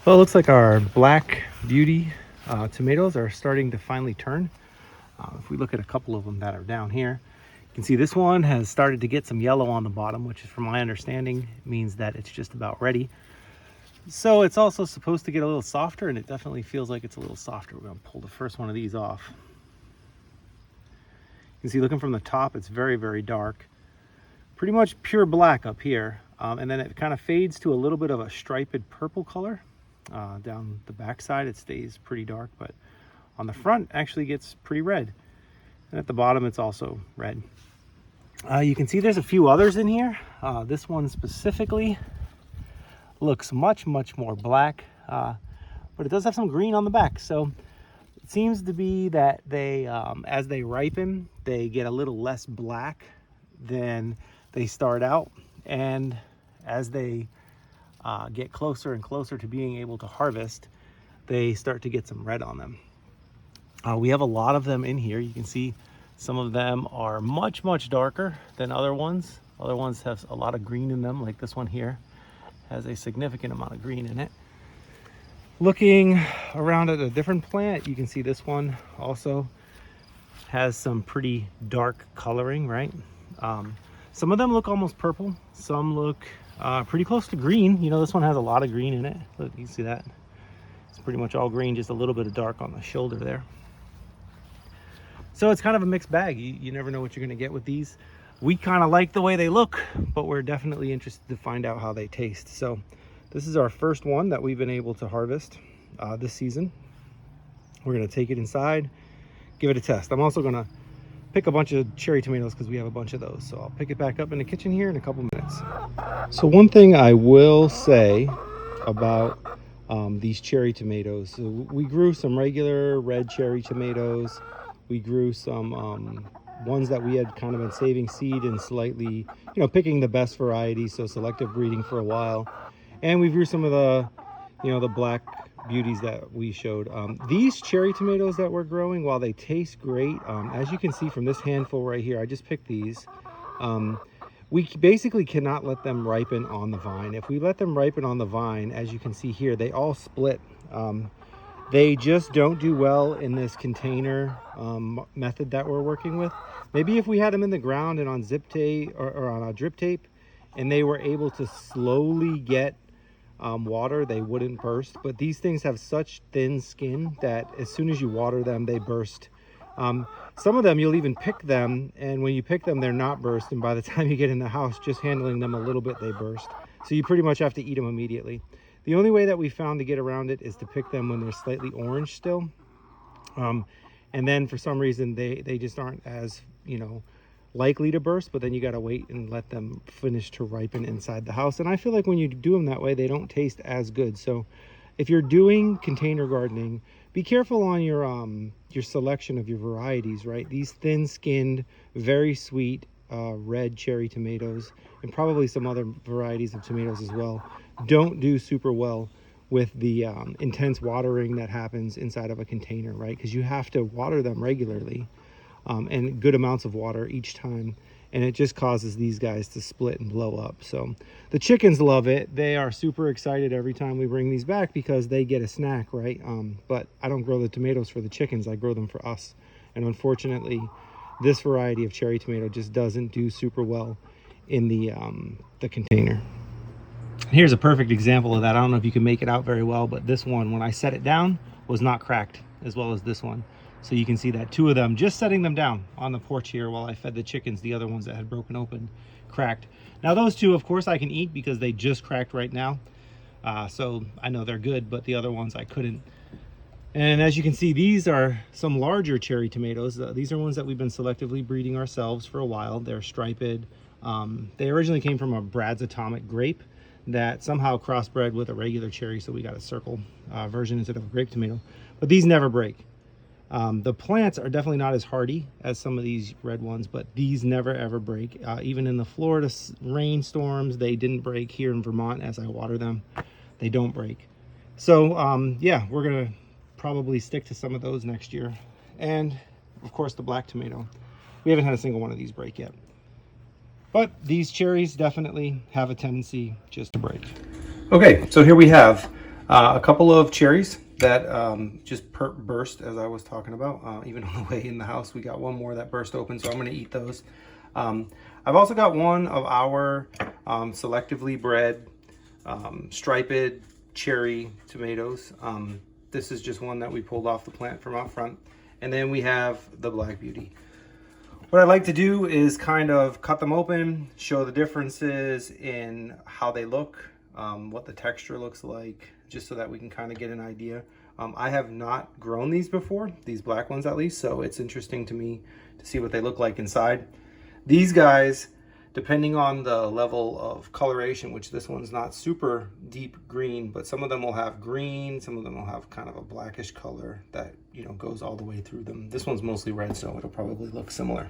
Well, it looks like our black beauty tomatoes are starting to finally turn. If we look at a couple of them that are down here, you can see this one has started to get some yellow on the bottom, which is, from my understanding, means that it's just about ready. So it's also supposed to get a little softer, and it definitely feels like it's a little softer. We're going to pull the first one of these off. You can see, looking from the top, it's very, very dark. Pretty much pure black up here. And then it kind of fades to a little bit of a striped purple color. Down the back side, it stays pretty dark, but on the front, actually gets pretty red. And at the bottom, it's also red. You can see there's a few others in here. This one specifically looks much, much more black, but it does have some green on the back. So it seems to be that they, as they ripen, they get a little less black than they start out. And as they get closer and closer to being able to harvest, they start to get some red on them. We have a lot of them in here. You can see some of them are much, much darker than other ones. Other ones have a lot of green in them, like this one here has a significant amount of green in it. Looking around at a different plant, you can see this one also has some pretty dark coloring, right? Some of them look almost purple. Some look pretty close to green. You know, this one has a lot of green in it. Look, you can see that. It's pretty much all green, just a little bit of dark on the shoulder there. So it's kind of a mixed bag. You never know what you're going to get with these. We kind of like the way they look, but we're definitely interested to find out how they taste. So this is our first one that we've been able to harvest this season. We're going to take it inside, give it a test. I'm also going to pick a bunch of cherry tomatoes because we have a bunch of those. So I'll pick it back up in the kitchen here in a couple minutes. So one thing I will say about these cherry tomatoes, so we grew some regular red cherry tomatoes. We grew some ones that we had kind of been saving seed and slightly, picking the best variety, so selective breeding for a while. And we grew some of the, the black beauties that we showed. These cherry tomatoes that we're growing, while they taste great, as you can see from this handful right here, I just picked these. We basically cannot let them ripen on the vine. If we let them ripen on the vine, as you can see here, they all split. They just don't do well in this container method that we're working with. Maybe if we had them in the ground and on zip tape or on a drip tape, and they were able to slowly get water, they wouldn't burst. But these things have such thin skin that as soon as you water them, they burst. Some of them, you'll even pick them, and when you pick them, they're not burst. And by the time you get in the house, just handling them a little bit, they burst. So you pretty much have to eat them immediately. The only way that we found to get around it is to pick them when they're slightly orange still. And then for some reason, they just aren't as, likely to burst, but then you got to wait and let them finish to ripen inside the house. And I feel like when you do them that way, they don't taste as good. So if you're doing container gardening, be careful on your selection of your varieties, right? These thin-skinned, very sweet red cherry tomatoes, and probably some other varieties of tomatoes as well, don't do super well with the intense watering that happens inside of a container, right? Because you have to water them regularly. And good amounts of water each time, and it just causes these guys to split and blow up. So the chickens love it. They are super excited every time we bring these back because they get a snack, right? But I don't grow the tomatoes for the chickens, I grow them for us. And unfortunately, this variety of cherry tomato just doesn't do super well in the container. Here's a perfect example of that. I don't know if you can make it out very well, but this one, when I set it down, was not cracked as well as this one. So you can see that two of them, just setting them down on the porch here while I fed the chickens, the other ones that had broken open, cracked. Now those two, of course, I can eat because they just cracked right now. So I know they're good, but the other ones I couldn't. And as you can see, these are some larger cherry tomatoes. These are ones that we've been selectively breeding ourselves for a while. They're striped. They originally came from a Brad's Atomic grape that somehow crossbred with a regular cherry, so we got a circle version instead of a grape tomato. But these never break. The plants are definitely not as hardy as some of these red ones, but these never ever break. Even in the Florida rainstorms, they didn't break. Here in Vermont, as I water them, they don't break. So yeah, we're gonna probably stick to some of those next year. And of course the black tomato. We haven't had a single one of these break yet. But these cherries definitely have a tendency just to break. Okay, so here we have A couple of cherries that just burst as I was talking about. Even on the way in the house, we got one more that burst open, so I'm going to eat those. I've also got one of our selectively bred striped cherry tomatoes. This is just one that we pulled off the plant from out front. And then we have the Black Beauty. What I like to do is kind of cut them open, show the differences in how they look, what the texture looks like, just so that we can kind of get an idea. I have not grown these before, these black ones at least, so it's interesting to me to see what they look like inside. These guys, depending on the level of coloration, which this one's not super deep green, but some of them will have green, some of them will have kind of a blackish color that, you know, goes all the way through them. This one's mostly red, so it'll probably look similar.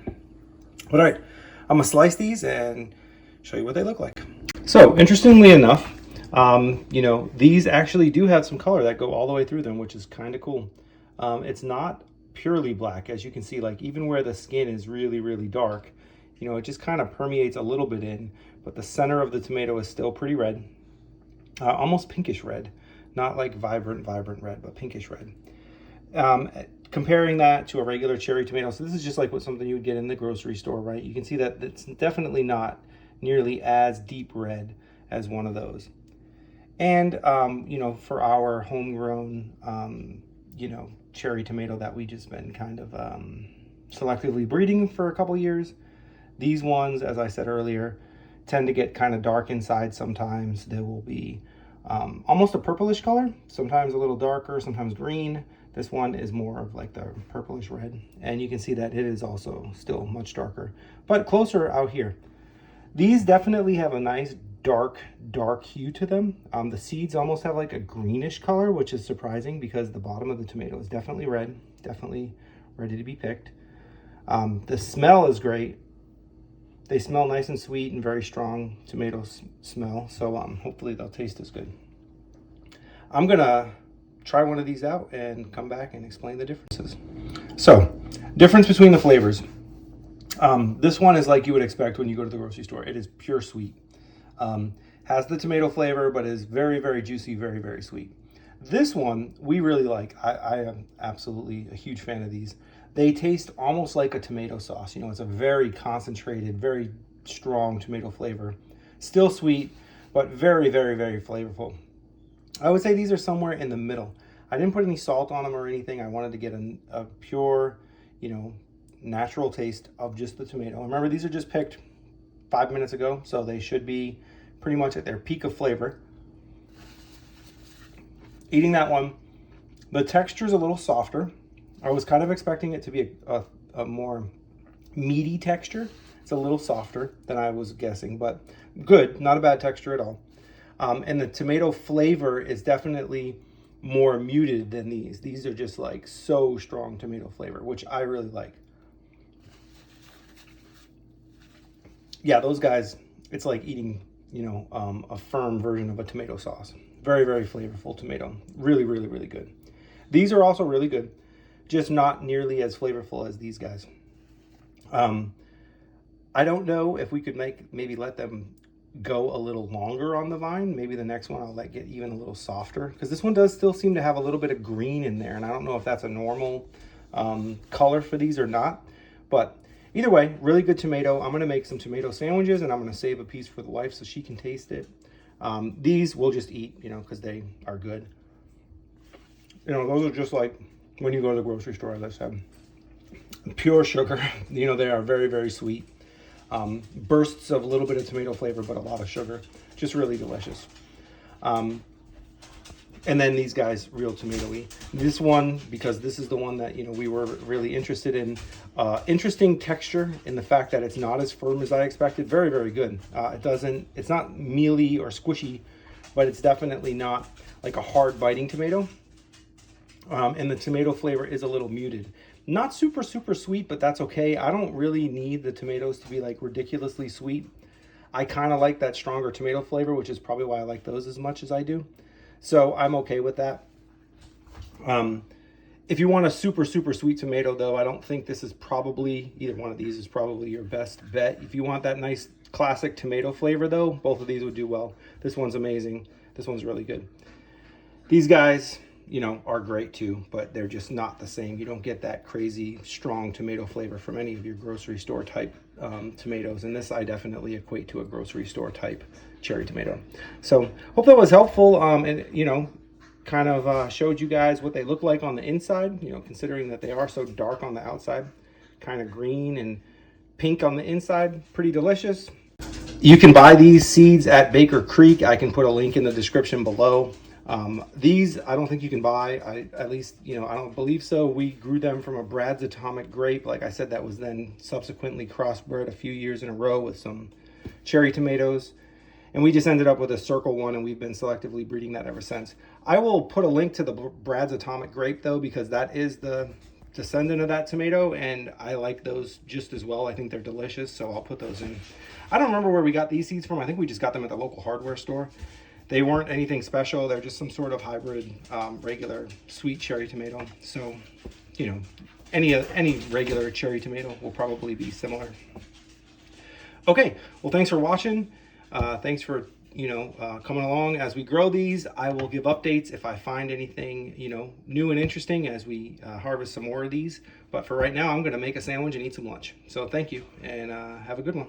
But all right, I'm gonna slice these and show you what they look like. So interestingly enough, you know, these actually do have some color that go all the way through them, which is kind of cool. It's not purely black, as you can see, like even where the skin is really, really dark, you know, it just kind of permeates a little bit in, but the center of the tomato is still pretty red, almost pinkish red, not like vibrant red, but pinkish red. Comparing that to a regular cherry tomato, so this is just like something you would get in the grocery store, right? You can see that it's definitely not nearly as deep red as one of those. And, you know, for our homegrown, you know, cherry tomato that we just been kind of selectively breeding for a couple years, these ones, as I said earlier, tend to get kind of dark inside sometimes. They will be almost a purplish color, sometimes a little darker, sometimes green. This one is more of like the purplish red, and you can see that it is also still much darker, but closer out here. These definitely have a nice dark hue to them. The seeds almost have like a greenish color, which is surprising because the bottom of the tomato is definitely red, definitely ready to be picked. The smell is great. They smell nice and sweet and very strong tomato smell, so hopefully they'll taste as good. I'm gonna try one of these out and come back and explain the differences. So, difference between the flavors. This one is like you would expect when you go to the grocery store. It is pure sweet. Has the tomato flavor, but is very, very juicy, very, very sweet. This one we really like. I am absolutely a huge fan of these. They taste almost like a tomato sauce. You know, it's a very concentrated, very strong tomato flavor. Still sweet, but very, very, very flavorful. I would say these are somewhere in the middle. I didn't put any salt on them or anything. I wanted to get a pure, you know, natural taste of just the tomato. Remember, these are just picked 5 minutes ago, so they should be pretty much at their peak of flavor. Eating that one, the texture is a little softer. I was kind of expecting it to be a more meaty texture. It's a little softer than I was guessing, but good, not a bad texture at all. And the tomato flavor is definitely more muted than these. These are just like so strong tomato flavor, which I really like. Yeah, those guys, it's like eating, you know, a firm version of a tomato sauce. Very, very flavorful tomato. Really, really, really good. These are also really good, just not nearly as flavorful as these guys. I don't know if we could maybe let them go a little longer on the vine. Maybe the next one I'll let get even a little softer, because this one does still seem to have a little bit of green in there, and I don't know if that's a normal color for these or not. But either way, really good tomato. I'm going to make some tomato sandwiches, and I'm going to save a piece for the wife so she can taste it. These we'll just eat, you know, because they are good. You know, those are just like when you go to the grocery store, as I said. Pure sugar. You know, they are very, very sweet. Bursts of a little bit of tomato flavor, but a lot of sugar. Just really delicious. And then these guys, real tomatoey. This one, because this is the one that, you know, we were really interested in. Interesting texture in the fact that it's not as firm as I expected. Very, very good. It's not mealy or squishy, but it's definitely not like a hard biting tomato. And the tomato flavor is a little muted. Not super, super sweet, but that's okay. I don't really need the tomatoes to be like ridiculously sweet. I kind of like that stronger tomato flavor, which is probably why I like those as much as I do. So I'm okay with that. If you want a super, super sweet tomato, though, I don't think this is probably, either one of these is probably your best bet. If you want that nice classic tomato flavor, though, both of these would do well. This one's amazing. This one's really good. These guys, you know, are great too, but they're just not the same. You don't get that crazy strong tomato flavor from any of your grocery store type tomatoes. And this I definitely equate to a grocery store type cherry tomato. So hope that was helpful. And you know, kind of showed you guys what they look like on the inside, you know, considering that they are so dark on the outside, kind of green and pink on the inside. Pretty delicious. You can buy these seeds at Baker Creek. I can put a link in the description below. These I don't think you can buy. At least, you know, I don't believe so. We grew them from a Brad's Atomic grape. Like I said, that was then subsequently crossbred a few years in a row with some cherry tomatoes. And we just ended up with a circle one, and we've been selectively breeding that ever since. I will put a link to the Brad's Atomic grape though, because that is the descendant of that tomato, and I like those just as well. I think they're delicious, so I'll put those in. I don't remember where we got these seeds from. I think we just got them at the local hardware store. They weren't anything special. They're just some sort of hybrid regular sweet cherry tomato. So, you know, any regular cherry tomato will probably be similar. Okay, well, thanks for watching. Thanks for, you know, coming along. As we grow these, I will give updates if I find anything, you know, new and interesting as we harvest some more of these. But for right now, I'm going to make a sandwich and eat some lunch. So thank you, and have a good one.